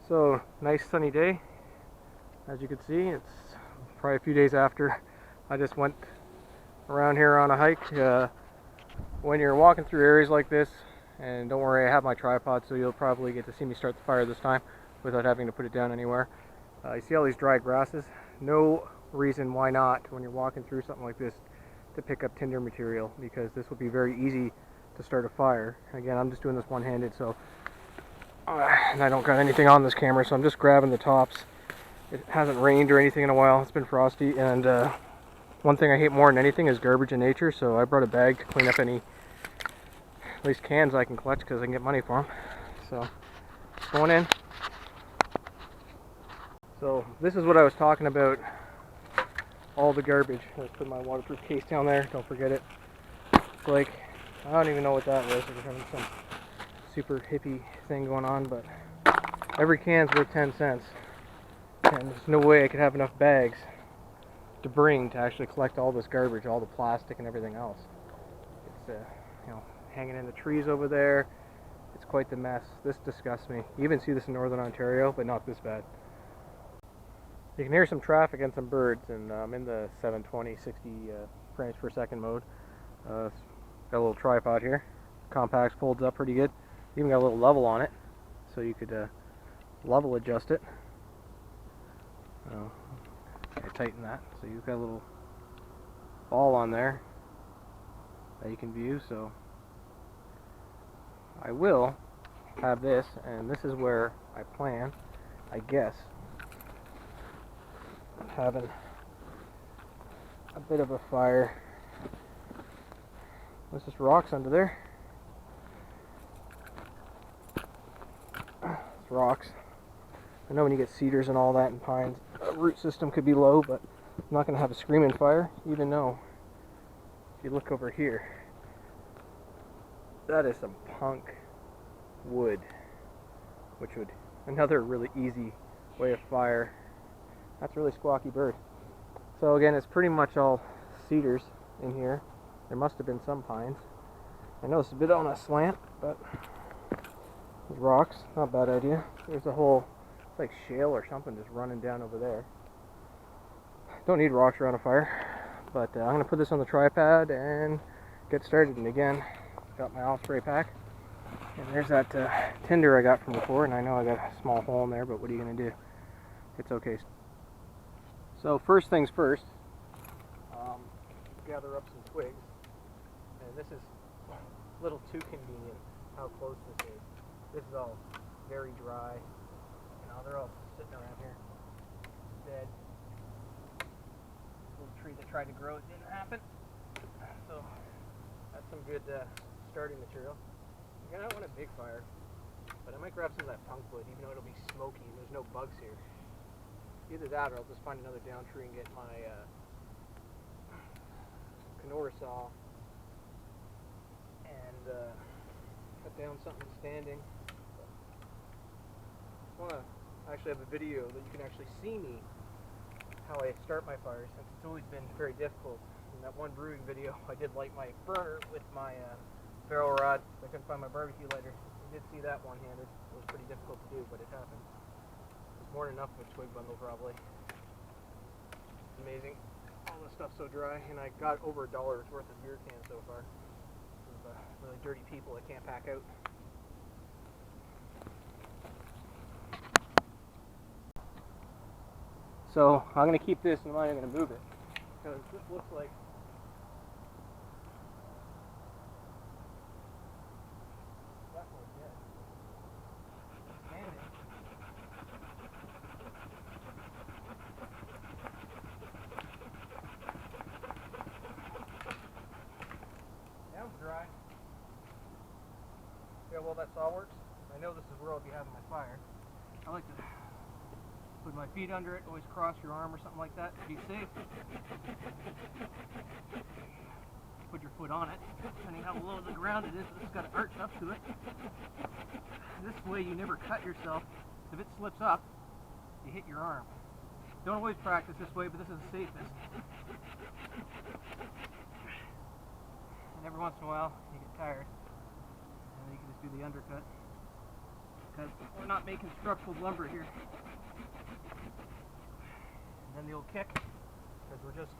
So, nice sunny day. As you can see, it's probably a few days after I just went around here on a hike. When you're walking through areas like this, and don't worry, I have my tripod, so you'll probably get to see me start the fire this time without having to put it down anywhere. You see all these dry grasses? No reason why not, when you're walking through something like this, to pick up tinder material, because this will be very easy to start a fire. Again, I'm just doing this one-handed, so and I don't got anything on this camera, so I'm just grabbing the tops. It hasn't rained or anything in a while. It's been frosty, and one thing I hate more than anything is garbage in nature, so I brought a bag to clean up any, at least cans I can collect, because I can get money for them. So, just going in. So, this is what I was talking about, all the garbage. Let's put my waterproof case down there, don't forget it. It's like, I don't even know what that was. We're having some super hippie thing going on, but every can's worth 10 cents. And there's no way I could have enough bags to bring to actually collect all this garbage, all the plastic and everything else. It's hanging in the trees over there. It's quite the mess. This disgusts me. You even see this in Northern Ontario, but not this bad. You can hear some traffic and some birds, and I'm in the 720, 60 frames per second mode. Got a little tripod here. Compax folds up pretty good. Even got a little level on it, so you could level adjust it. I tighten that, so you've got a little ball on there that you can view. So I will have this, and this is where I plan, I guess, having a bit of a fire. There's just rocks under there. It's rocks. I know when you get cedars and all that and pines, root system could be low, but I'm not going to have a screaming fire, even though, if you look over here, that is some punk wood, which would, another really easy way of fire. That's a really squawky bird. So again, it's pretty much all cedars in here. There must have been some pines. I know it's a bit on a slant, but rocks, not a bad idea. There's a whole, it's like shale or something just running down over there. Don't need rocks around a fire, but I'm going to put this on the tripod and get started. And again, got my Osprey pack, and there's that tinder I got from before, and I know I got a small hole in there, but what are you going to do? It's okay. So first things first, gather up some twigs, and this is a little too convenient how close this is. This is all very dry. You know, they're all sitting around here dead. Little tree that tried to grow, it didn't happen. So that's some good starting material. Again, I don't want a big fire, but I might grab some of that punk wood, even though it'll be smoky. There's no bugs here. Either that, or I'll just find another down tree and get my Kenora saw and cut down something standing. I want to actually have a video that you can actually see me how I start my fires, since it's always been very difficult. In that one brewing video, I did light my burner with my ferro rod. I couldn't find my barbecue lighter. You did see that one-handed. It was pretty difficult to do, but it happened. It's more than enough of a twig bundle, probably. It's amazing. All this stuff's so dry, and I got over $1 worth of beer cans so far. Of really dirty people that can't pack out. So I'm going to keep this, and I'm not even going to move it, because this looks like definitely dead. Standing. Sounds dry. See how well that saw works? I know this is where I'll be having my fire. I like to put my feet under it, always cross your arm or something like that to be safe. Put your foot on it, depending how low the ground it is, it's got to arch up to it. This way you never cut yourself. If it slips up, you hit your arm. Don't always practice this way, but this is the safest. And every once in a while, you get tired, and then you can just do the undercut. because we're not making structural lumber here. And then the old kick, because we're just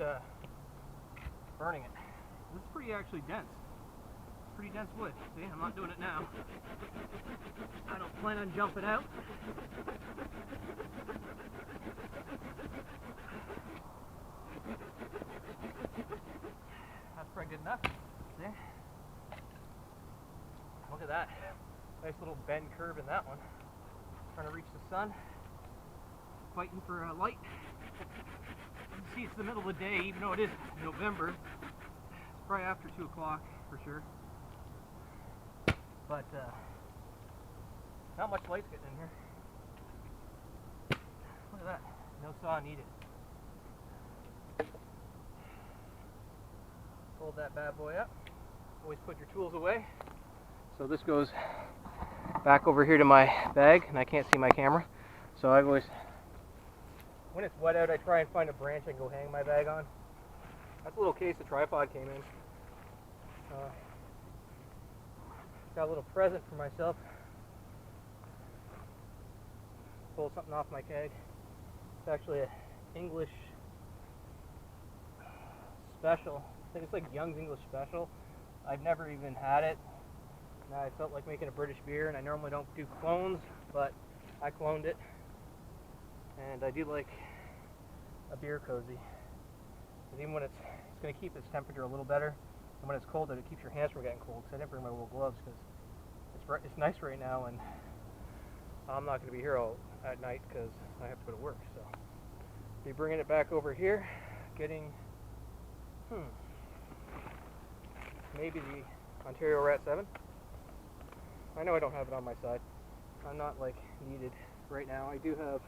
burning it. This is pretty actually dense. Pretty dense wood. See, I'm not doing it now. I don't plan on jumping out. That's probably good enough. See? Look at that. Nice little bend curve in that one. Trying to reach the sun. Fighting for light. You can see it's the middle of the day, even though it is November. It's probably after 2 o'clock for sure. But not much light's getting in here. Look at that. No saw needed. Fold that bad boy up. Always put your tools away. So this goes back over here to my bag, and I can't see my camera. So I always, when it's wet out, I try and find a branch I can go hang my bag on. That's a little case the tripod came in. Got a little present for myself. Pull something off my keg. It's actually an English special. I think it's like Young's English Special. I've never even had it. Now I felt like making a British beer, and I normally don't do clones, but I cloned it. And I do like a beer cozy. Because even when it's going to keep its temperature a little better, and when it's cold, it keeps your hands from getting cold. Because I didn't bring my wool gloves because it's nice right now, and I'm not going to be here all at night because I have to go to work. So be bringing it back over here, getting maybe the Ontario Rat 7. I know I don't have it on my side. I'm not like needed right now. I do have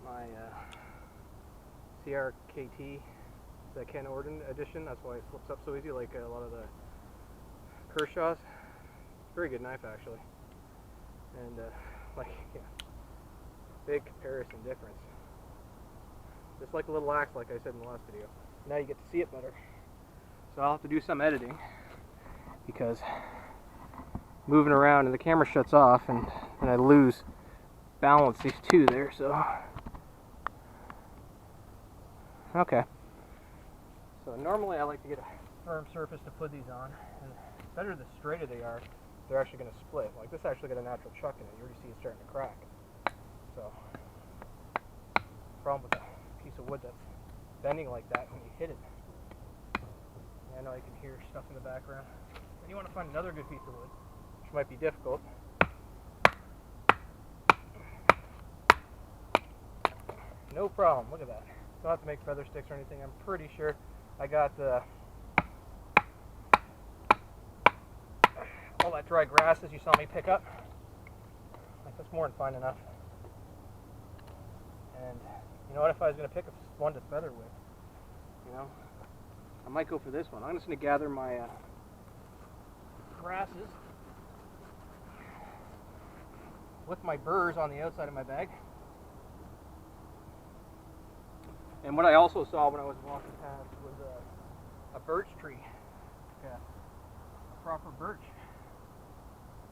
my CRKT, the Ken Orden edition. That's why it flips up so easy, like a lot of the Kershaw's. Very good knife actually, and like yeah, big comparison difference. Just like a little axe, like I said in the last video. Now you get to see it better. So I'll have to do some editing because moving around and the camera shuts off, and I lose balance these two there. So okay. So normally I like to get a firm surface to put these on, and the better the straighter they are, they're actually going to split. Like this actually got a natural chuck in it. You already see it starting to crack. So, problem with a piece of wood that's bending like that when you hit it. I know you can hear stuff in the background. Then you want to find another good piece of wood, which might be difficult. No problem. Look at that. Don't have to make feather sticks or anything. I'm pretty sure I got all that dry grasses you saw me pick up. Like that's more than fine enough. And you know what? If I was going to pick one to feather with, you know, I might go for this one. I'm just going to gather my grasses with my burrs on the outside of my bag. And what I also saw when I was walking past was a birch tree, like a proper birch.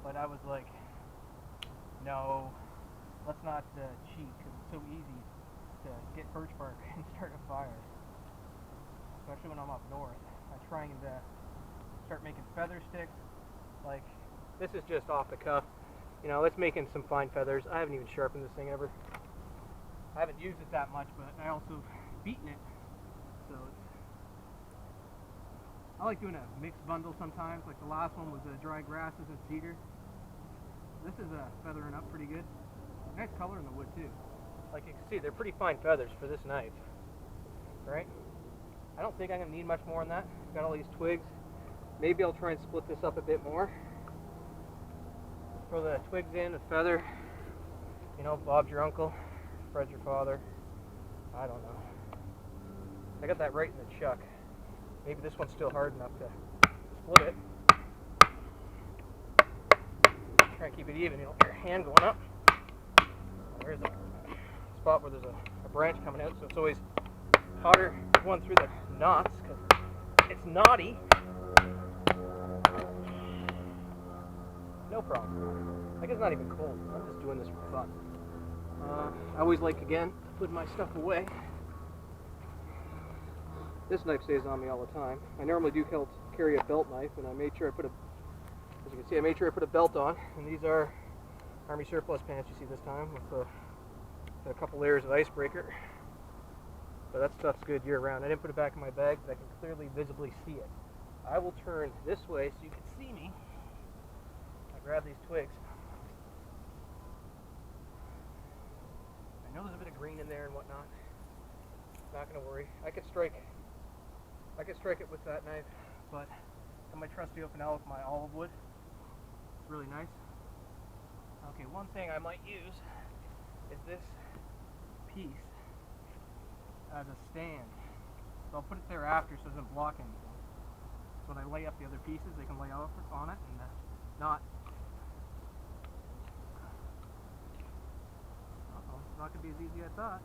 But I was like, no, let's not cheat, because it's so easy to get birch bark and start a fire. Especially when I'm up north. I try and start making feather sticks. Like, this is just off the cuff. You know, it's making some fine feathers. I haven't even sharpened this thing ever. I haven't used it that much, but I also beaten it. So I like doing a mixed bundle sometimes. Like the last one was dry grasses and cedar. This is feathering up pretty good. Nice color in the wood too. Like you can see, they're pretty fine feathers for this knife. Right? I don't think I'm going to need much more than that. Got all these twigs. Maybe I'll try and split this up a bit more. Throw the twigs in, a feather. You know, Bob's your uncle, Fred's your father. I don't know. I got that right in the chuck. Maybe this one's still hard enough to split it. Try and keep it even. You know, your hand going up. There's a spot where there's a branch coming out, so it's always hotter going through the knots because it's knotty. No problem. I guess it's not even cold. I'm just doing this for fun. I always like, again, putting my stuff away. This knife stays on me all the time. I normally do carry a belt knife, and I made sure I put as you can see, I made sure I put a belt on. And these are Army surplus pants you see this time with a couple layers of icebreaker. But that stuff's good year round. I didn't put it back in my bag, but I can clearly visibly see it. I will turn this way so you can see me. I grab these twigs. I know there's a bit of green in there and whatnot. Not gonna worry. I could strike it with that knife, but I got my trusty Okinawa with my olive wood. It's really nice. Okay, one thing I might use is this piece as a stand. So I'll put it there after so it doesn't block anything. So when I lay up the other pieces, they can lay off on it and not. Uh-oh, it's not going to be as easy as I thought.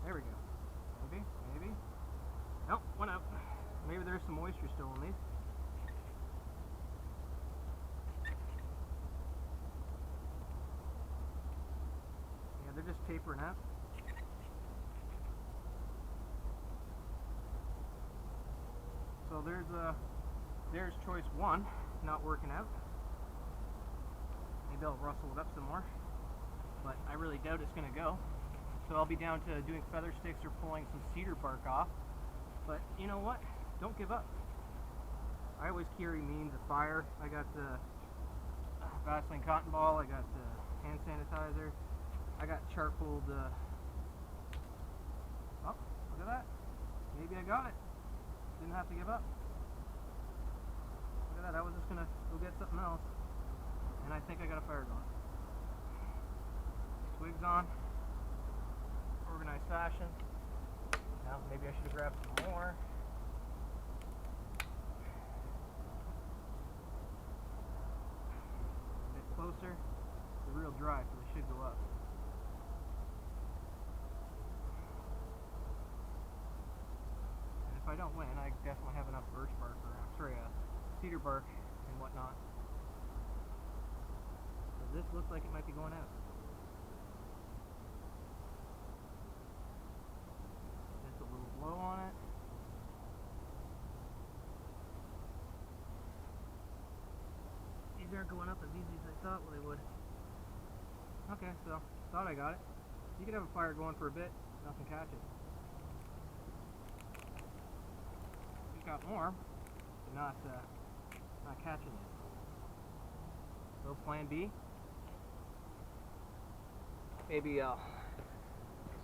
There we go. Maybe. Nope, one out. Maybe there's some moisture still in these. Yeah, they're just tapering out. So there's choice one, not working out. Maybe I'll rustle it up some more, but I really doubt it's going to go. So I'll be down to doing feather sticks or pulling some cedar bark off. But you know what? Don't give up. I always carry means of fire. I got the Vaseline cotton ball. I got the hand sanitizer. I got charcoal. Oh, look at that. Maybe I got it. Didn't have to give up. Look at that. I was just gonna go get something else, and I think I got a fire going. Twigs on. Organized fashion. Now maybe I should have grabbed some more. A bit closer. They're real dry, so they should go up. And if I don't win, I definitely have enough birch bark around. Sorry, cedar bark and whatnot. So this looks like it might be going out. Blow on it. These aren't going up as easy as I thought they would. Okay, so thought I got it. You can have a fire going for a bit, nothing catches. You got more, but not catching it. So plan B. Maybe I'll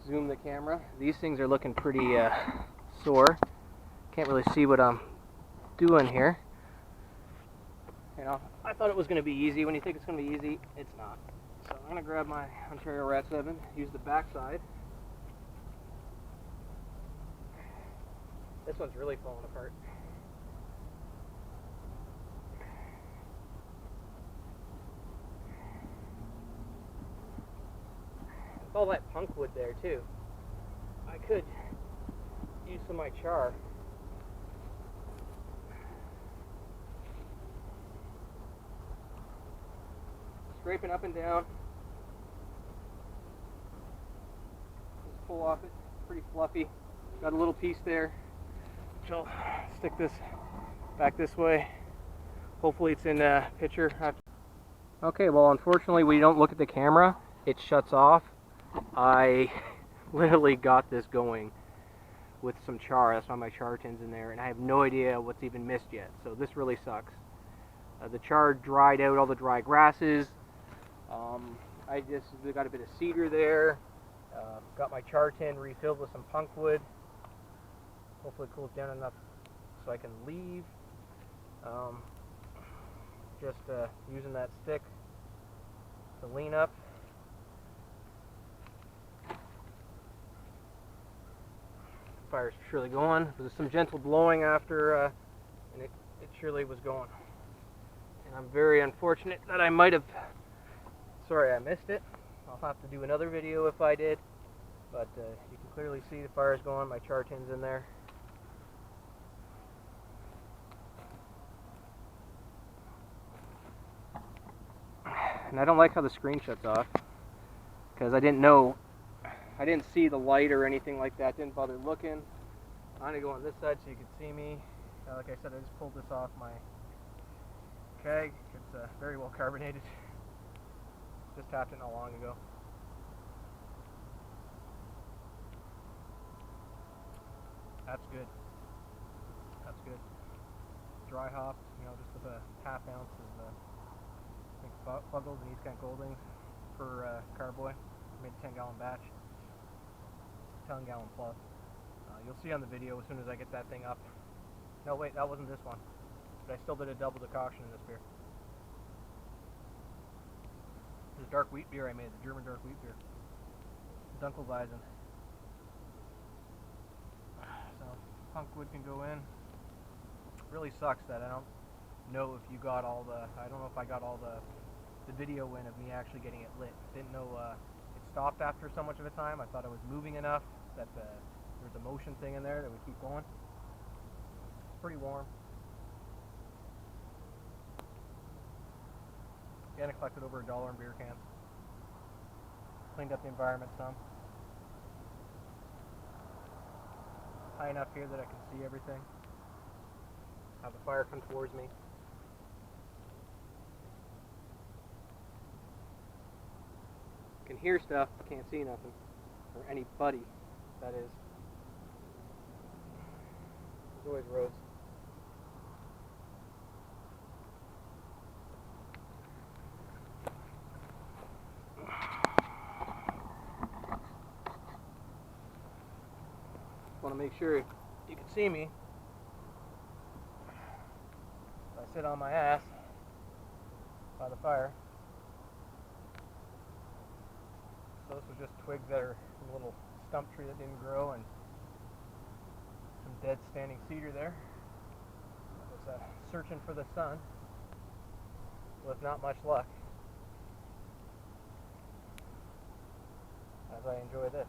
zoom the camera. These things are looking pretty sore. Can't really see what I'm doing here. You know, I thought it was going to be easy. When you think it's going to be easy, it's not. So I'm going to grab my Ontario Rat 7, use the back side. This one's really falling apart. All that punk wood there too. I could use some of my char. Scraping up and down. Just pull off it. Pretty fluffy. Got a little piece there. Which I'll stick this back this way. Hopefully it's in picture. Okay, well unfortunately we don't look at the camera. It shuts off. I literally got this going with some char. That's why my char tin's in there, and I have no idea what's even missed yet. So this really sucks. The char dried out all the dry grasses. I just got a bit of cedar there. Got my char tin refilled with some punk wood. Hopefully it cools down enough so I can leave. Just using that stick to lean up. Fire's surely going. There's some gentle blowing after, and it surely was going. And I'm very unfortunate that I might have. Sorry, I missed it. I'll have to do another video if I did. But you can clearly see the fire's going. My char tin's in there. and I don't like how the screen shuts off, because I didn't see the light or anything like that, didn't bother looking. I'm going to go on this side so you can see me. Like I said, I just pulled this off my keg. It's very well carbonated. Just tapped it not long ago. That's good. That's good. Dry hopped, just with a half ounce of I think Fuggles and East Kent Goldings per carboy. Made a 10-gallon batch. 10-gallon plus. You'll see on the video as soon as I get that thing up. No, wait, that wasn't this one. But I still did a double decoction in this beer. This dark wheat beer I made, the German dark wheat beer. Dunkelweizen. So, Punkwood can go in. Really sucks that I don't know if you got all the, I don't know if I got all the video in of me actually getting it lit. Didn't know it stopped after so much of a time. I thought it was moving enough that there's a motion thing in there that would keep going. It's pretty warm. Again, I collected over $1 in beer cans. Cleaned up the environment some. High enough here that I can see everything. Have the fire come towards me. Can hear stuff, can't see nothing. Or anybody, that is. There's always roads. Want to make sure you can see me. I sit on my ass by the fire. So this was just twigs that are from a little stump tree that didn't grow, and some dead standing cedar there. I was searching for the sun with not much luck, as I enjoy this.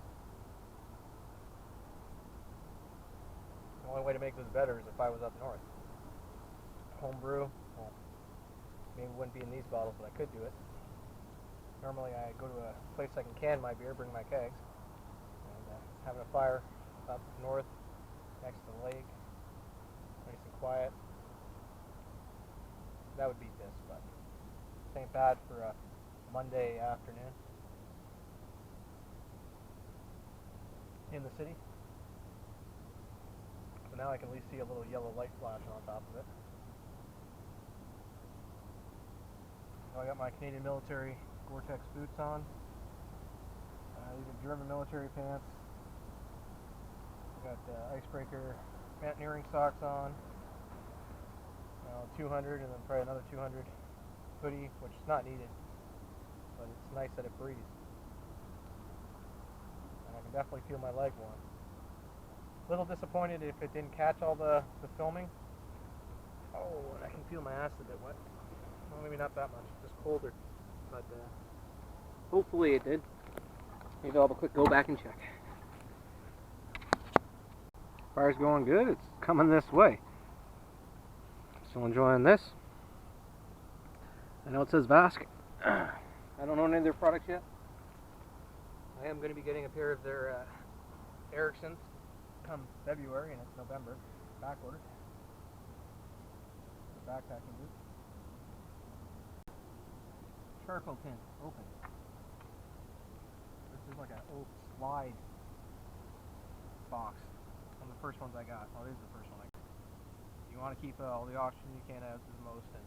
The only way to make this better is if I was up north. Homebrew, well, maybe it wouldn't be in these bottles, but I could do it. Normally I go to a place I can can my beer, bring my kegs, and having a fire up north next to the lake, nice and quiet. That would beat this, but this ain't bad for a Monday afternoon in the city. So now I can at least see a little yellow light flashing on top of it. So I got my Canadian military Gore-Tex boots on. These are German military pants. I got icebreaker mountaineering socks on. 200 and then probably another 200 hoodie, which is not needed, but it's nice that it breathes. And I can definitely feel my leg warm. A little disappointed if it didn't catch all the filming. Oh, and I can feel my ass a bit wet. Well, maybe not that much, just colder. But hopefully it did. Maybe I'll have a quick go back and check. Fire's going good. It's coming this way. Still enjoying this. I know it says Vask. I don't own any of their products yet. I am going to be getting a pair of their Ericssons come February, and it's November. Back ordered. The backpacking boot. Charcoal tin, open. This is like an oak slide box. One of the first ones I got. Well, it is the first one I got. You want to keep all the oxygen you can out to the most, and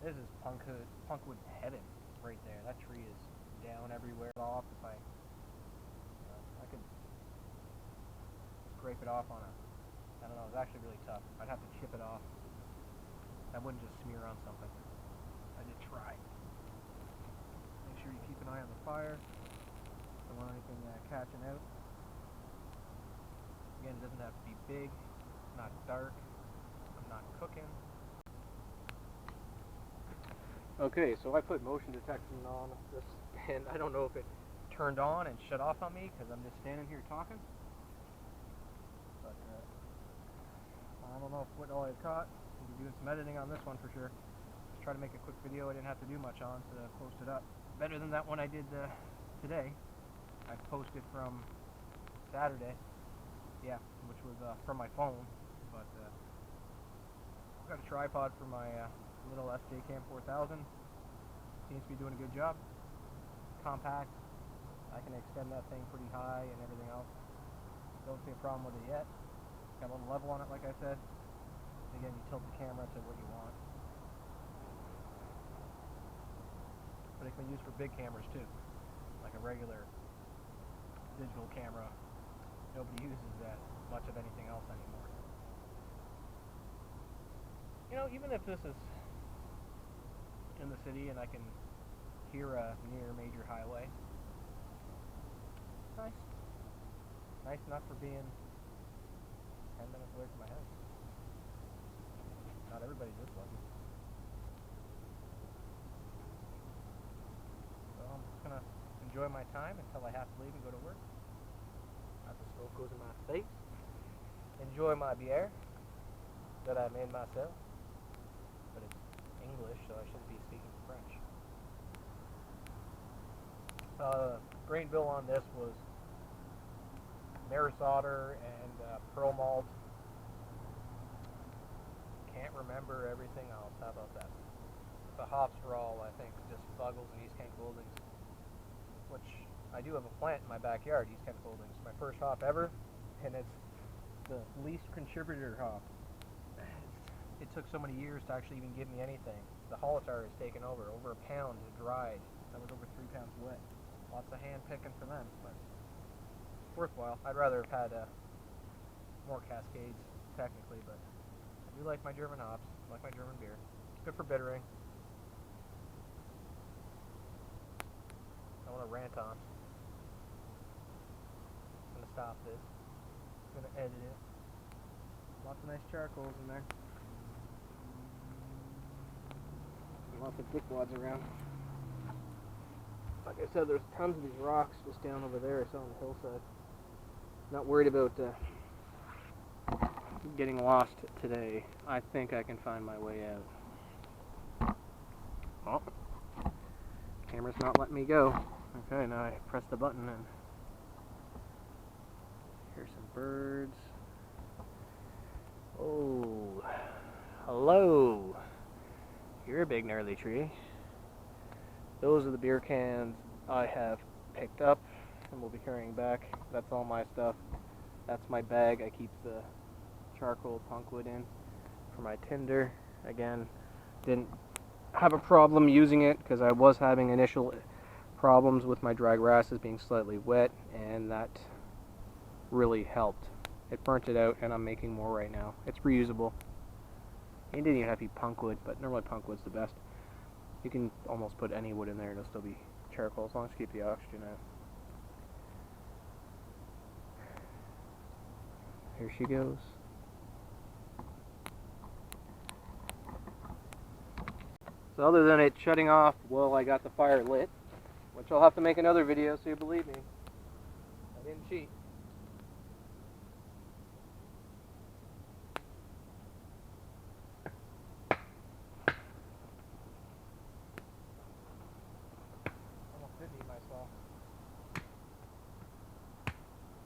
this is Punkwood heaven right there. That tree is down everywhere off. If I could scrape it off on I don't know, it's actually really tough. I'd have to chip it off. That wouldn't just smear on something. I did try. Make sure you keep an eye on the fire. Don't want anything catching out. Again, it doesn't have to be big. It's not dark. I'm not cooking. Okay, so I put motion detection on this, and I don't know if it turned on and shut off on me because I'm just standing here talking. But I don't know what all I caught. I'll be doing some editing on this one for sure. try to make a quick video I didn't have to do much on to post it up. Better than that one I did today. I posted from Saturday, yeah, which was from my phone, but I've got a tripod for my little SJCam 4000. Seems to be doing a good job. Compact. I can extend that thing pretty high and everything else. Don't see a problem with it yet. Got a little level on it, like I said. Again, you tilt the camera to what you want. But it can be used for big cameras too, like a regular digital camera. Nobody uses that much of anything else anymore. You know, even if this is in the city and I can hear a near major highway, it's nice. Nice enough for being 10 minutes away from my house. Not everybody's this lucky. So I'm just gonna enjoy my time until I have to leave and go to work. As the smoke goes in my face. Enjoy my beer that I made myself. But it's English, so I shouldn't be speaking French. Grain bill on this was Maris Otter and Pearl Malt. Can't remember everything else. How about that? The hops were all, I think, just Fuggles and East Kent Goldings, which I do have a plant in my backyard, East Kent Goldings. My first hop ever, and it's the least contributor hop. It took so many years to actually even give me anything. The Holotar has taken over a pound dried. That was over 3 pounds wet. Lots of hand picking for them, but worthwhile. I'd rather have had more Cascades, technically, but I do like my German hops, I like my German beer. It's good for bittering. I want to rant on. I'm going to stop this. I'm going to edit it. Lots of nice charcoals in there. Lots of dickwads around. Like I said, there's tons of these rocks just down over there I saw on the hillside. Not worried about getting lost today. I think I can find my way out. Oh, camera's not letting me go. Okay, now I press the button and here's some birds. Oh, hello. You're a big gnarly tree. Those are the beer cans I have picked up and will be carrying back. That's all my stuff. That's my bag. I keep the charcoal punkwood in for my tinder. Again, didn't have a problem using it because I was having initial problems with my dry grasses being slightly wet, and that really helped. It burnt it out, and I'm making more right now. It's reusable. You didn't even have to be punkwood, but normally punkwood's the best. You can almost put any wood in there, it'll still be charcoal as long as you keep the oxygen out. Here she goes. So other than it shutting off while I got the fire lit, which I'll have to make another video so you believe me, I didn't cheat. Almost did eat myself. This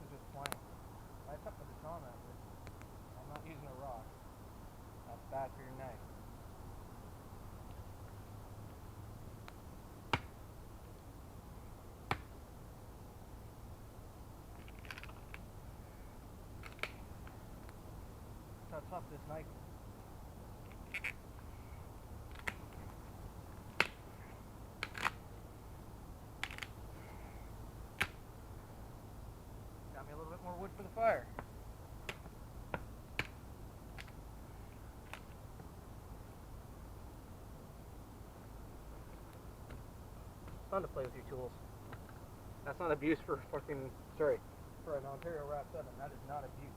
is just plain. I took the baton after. I'm not using a rock. That's bad for your knife. That's how tough this knife is. Got me a little bit more wood for the fire. It's fun to play with your tools. That's not abuse for fucking, sorry, for an Ontario Rap 7. That is not abuse.